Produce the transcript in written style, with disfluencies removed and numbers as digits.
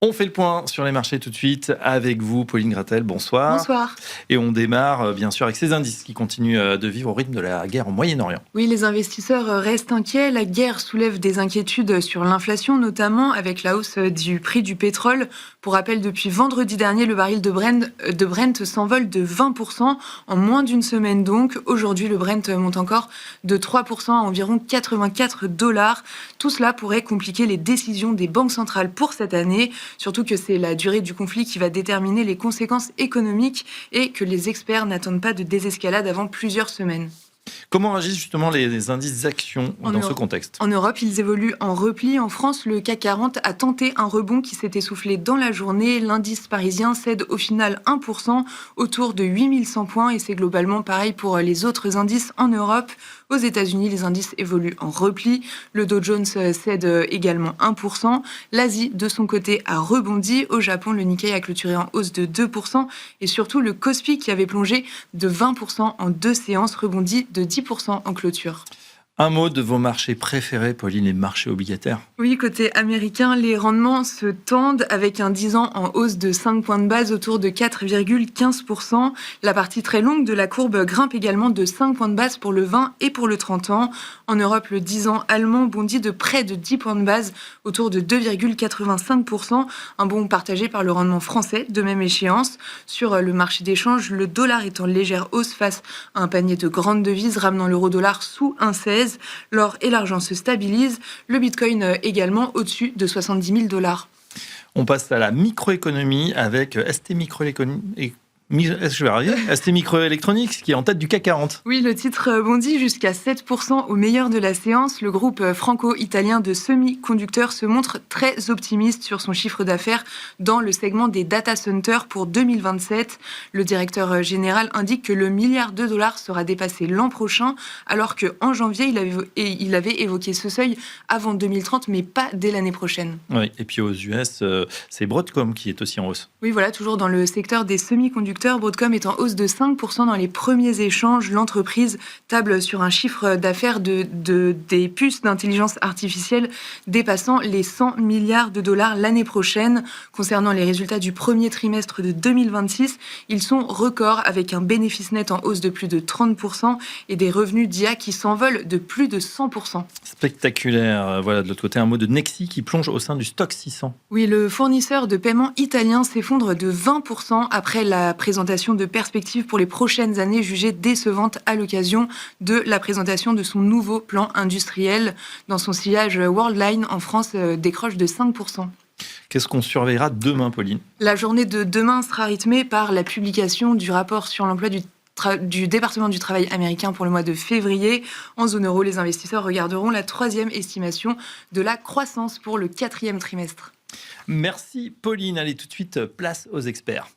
On fait le point sur les marchés tout de suite avec vous, Pauline Gratel. Bonsoir. Bonsoir. Et on démarre bien sûr avec ces indices qui continuent de vivre au rythme de la guerre au Moyen-Orient. Oui, les investisseurs restent inquiets. La guerre soulève des inquiétudes sur l'inflation, notamment avec la hausse du prix du pétrole. Pour rappel, depuis vendredi dernier, le baril de Brent s'envole de 20% en moins d'une semaine. Donc, aujourd'hui, le Brent monte encore de 3% à environ 84 $. Tout cela pourrait compliquer les décisions des banques centrales pour cette année. Surtout que c'est la durée du conflit qui va déterminer les conséquences économiques et que les experts n'attendent pas de désescalade avant plusieurs semaines. Comment agissent justement les indices actions dans ce contexte ? En Europe, ils évoluent en repli. En France, le CAC 40 a tenté un rebond qui s'est essoufflé dans la journée. L'indice parisien cède au final 1%, autour de 8100 points. Et c'est globalement pareil pour les autres indices en Europe. Aux États-Unis, les indices évoluent en repli. Le Dow Jones cède également 1%. L'Asie, de son côté, a rebondi. Au Japon, le Nikkei a clôturé en hausse de 2%. Et surtout, le Kospi, qui avait plongé de 20% en 2 séances, rebondit de 10% en clôture. Un mot de vos marchés préférés, Pauline, les marchés obligataires. Oui, côté américain, les rendements se tendent avec un 10 ans en hausse de 5 points de base autour de 4,15%. La partie très longue de la courbe grimpe également de 5 points de base pour le 20 et pour le 30 ans. En Europe, le 10 ans allemand bondit de près de 10 points de base autour de 2,85%. Un bond partagé par le rendement français de même échéance. Sur le marché d'échange, le dollar est en légère hausse face à un panier de grandes devises ramenant l'euro-dollar sous 1,16. L'or et l'argent se stabilisent. Le bitcoin également au-dessus de 70 000 $. On passe à la microéconomie avec ST Microelectronics qui est en tête du CAC 40. Oui, le titre bondit jusqu'à 7% au meilleur de la séance. Le groupe franco-italien de semi-conducteurs se montre très optimiste sur son chiffre d'affaires dans le segment des data centers pour 2027. Le directeur général indique que le $1 milliard sera dépassé l'an prochain, alors qu'en janvier, il avait évoqué ce seuil avant 2030, mais pas dès l'année prochaine. Oui, et puis aux US, c'est Broadcom qui est aussi en hausse. Oui, voilà, toujours dans le secteur des semi-conducteurs, Broadcom est en hausse de 5% dans les premiers échanges. L'entreprise table sur un chiffre d'affaires des puces d'intelligence artificielle dépassant les 100 milliards de dollars l'année prochaine. Concernant les résultats du premier trimestre de 2026, ils sont records avec un bénéfice net en hausse de plus de 30% et des revenus d'IA qui s'envolent de plus de 100%. Spectaculaire. Voilà, de l'autre côté, un mot de Nexi qui plonge au sein du stock 600. Oui, le fournisseur de paiement italien s'effondre de 20% après la présentation de perspectives pour les prochaines années jugées décevantes à l'occasion de la présentation de son nouveau plan industriel. Dans son sillage, Worldline en France décroche de 5%. Qu'est-ce qu'on surveillera demain, Pauline ? La journée de demain sera rythmée par la publication du rapport sur l'emploi du département du travail américain pour le mois de février. En zone euro, les investisseurs regarderont la 3e estimation de la croissance pour le 4e trimestre. Merci, Pauline. Allez, tout de suite, place aux experts.